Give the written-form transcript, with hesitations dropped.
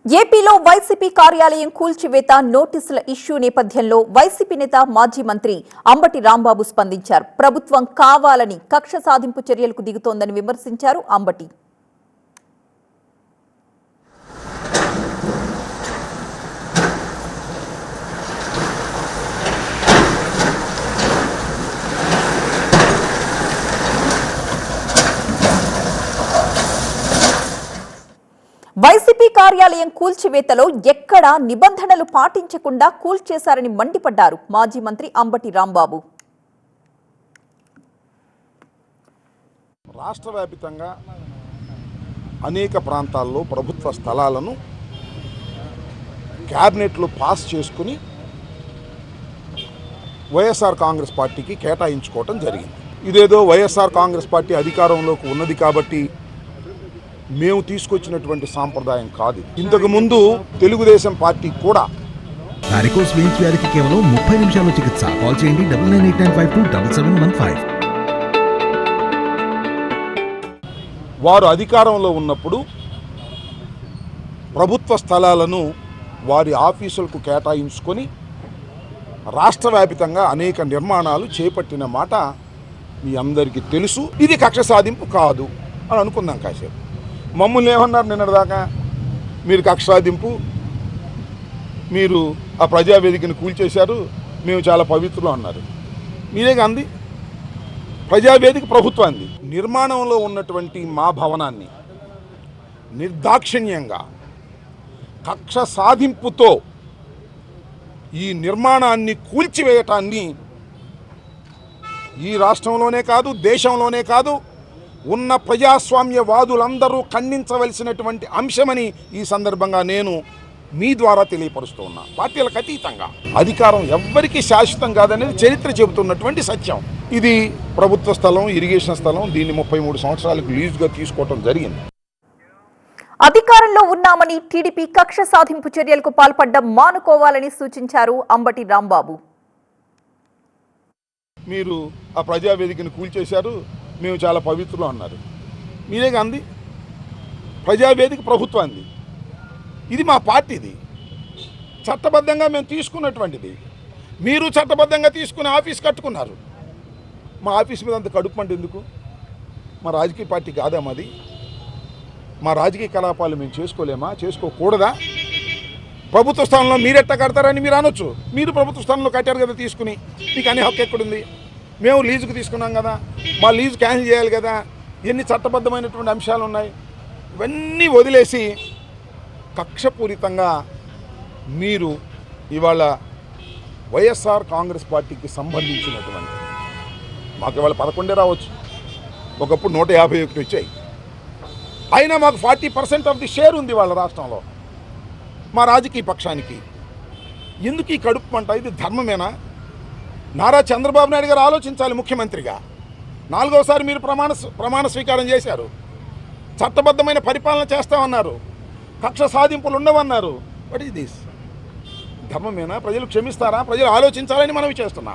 ఏపీలో వైసీపీ కార్యాలయం కూల్చివేత నోటీసుల ఇష్యూ నేపథ్యంలో వైసీపీ నేత మాజీ మంత్రి అంబటి రాంబాబు స్పందించారు. ప్రభుత్వం కావాలని కక్ష సాధింపు చర్యలకు దిగుతోందని విమర్శించారు అంబటి. వైసీపీ కార్యాలయం కూల్చివేతలో ఎక్కడా నిబంధనలు పాటించకుండా కూల్చేశారని మండిపడ్డారు మాజీ మంత్రి అంబటి రాంబాబు. రాష్ట్ర వ్యాప్తంగా అనేక ప్రాంతాల్లో ప్రభుత్వ స్థలాలను క్యాబినెట్లో పాస్ చేసుకుని వైఎస్ఆర్ కాంగ్రెస్ పార్టీకి కేటాయించుకోవటం జరిగింది. ఇదేదో వైఎస్ఆర్ కాంగ్రెస్ పార్టీ అధికారంలోకి ఉన్నది కాబట్టి మేము తీసుకొచ్చినటువంటి సాంప్రదాయం కాదు. ఇంతకు ముందు తెలుగుదేశం పార్టీ కూడా వారికోస్ వెయిన్స్ వ్యాధికి కేవలం 30 నిమిషాల్లో చికిత్స. కాల్ చేయండి 9989527715. వారు అధికారంలో ఉన్నప్పుడు ప్రభుత్వ స్థలాలను వారి ఆఫీసులకు కేటాయించుకొని రాష్ట్ర వ్యాప్తంగా అనేక నిర్మాణాలు చేపట్టిన మాట మీ అందరికీ తెలుసు. ఇది కక్ష సాధింపు కాదు అని అనుకుందాం. కాసేపు మమ్మల్ని ఏమన్నారు నిన్నటిదాకా, మీరు కక్ష సాధింపు, మీరు ఆ ప్రజావేదికను కూల్చేశారు, మేము చాలా పవిత్రులు అన్నారు. మీరే అంది ప్రజావేదిక ప్రభుత్వాన్ని. నిర్మాణంలో ఉన్నటువంటి మా భవనాన్ని నిర్దాక్షిణ్యంగా కక్ష సాధింపుతో ఈ నిర్మాణాన్ని కూల్చివేయటాన్ని ఈ రాష్ట్రంలోనే కాదు, దేశంలోనే కాదు, ఉన్న ప్రజాస్వామ్యవాదులందరూ ఖండించవలసినటువంటి అంశమని ఈ సందర్భంగా నేను మీ ద్వారా తెలియపరుస్తూ ఉన్నా. పార్టీలకు అతీతంగా అధికారం ఎవ్వరికీ శాశ్వతం కాదనేది చరిత్ర చెబుతున్నటువంటి సత్యం. ఇది ప్రభుత్వ స్థలం, ఇరిగేషన్ స్థలం, దీన్ని 33 సంవత్సరాలకు లీజుగా తీసుకోవటం జరిగింది. అధికారంలో ఉన్నామని టీడీపీ కక్ష సాధింపు చర్యలకు పాల్పడ్డం మానుకోవాలని సూచించారు అంబటి రాంబాబు. మీరు ఆ ప్రజావేదికను కూల్చేశారు, మేము చాలా పవిత్రులు అన్నారు. మీరే అంది ప్రజావేదిక ప్రభుత్వాన్ని. ఇది మా పార్టీది, చట్టబద్ధంగా మేము తీసుకున్నటువంటిది. మీరు చట్టబద్ధంగా తీసుకుని ఆఫీస్ కట్టుకున్నారు. మా ఆఫీస్ మీద అంత కడుపు అంటే ఎందుకు? మా రాజకీయ పార్టీ కాదా మాది? మా రాజకీయ కలాపాలు మేము చేసుకోలేమా? చేసుకోకూడదా? ప్రభుత్వ స్థానంలో మీరెట్ట కడతారని మీరు అనొచ్చు. మీరు ప్రభుత్వ స్థానంలో కట్టారు కదా తీసుకుని, మీకు అనే హక్కు ఎక్కడుంది? మేము లీజుకు తీసుకున్నాం కదా, మా లీజు క్యాన్సిల్ చేయాలి కదా. ఎన్ని చట్టబద్ధమైనటువంటి అంశాలు ఉన్నాయి. ఇవన్నీ వదిలేసి కక్షపూరితంగా మీరు ఇవాళ వైఎస్ఆర్ కాంగ్రెస్ పార్టీకి సంబంధించినటువంటి, మాకు ఇవాళ 11 రావచ్చు, ఒకప్పుడు 151 వచ్చాయి. అయినా మాకు 40% ఆఫ్ ది షేర్ ఉంది వాళ్ళ రాష్ట్రంలో. మా రాజకీయ పక్షానికి ఎందుకు ఈ కడుపు మంట? ఇది ధర్మమేనా? నారా చంద్రబాబు నాయుడు గారు ఆలోచించాలి. ముఖ్యమంత్రిగా 4వసారి మీరు ప్రమాణ స్వీకారం చేశారు. చట్టబద్ధమైన పరిపాలన చేస్తామన్నారు, కక్ష సాధింపులు ఉండవన్నారు. What is this? ధర్మమేనా? ప్రజలు క్షమిస్తారా? ప్రజలు ఆలోచించాలని మనవి చేస్తున్నా.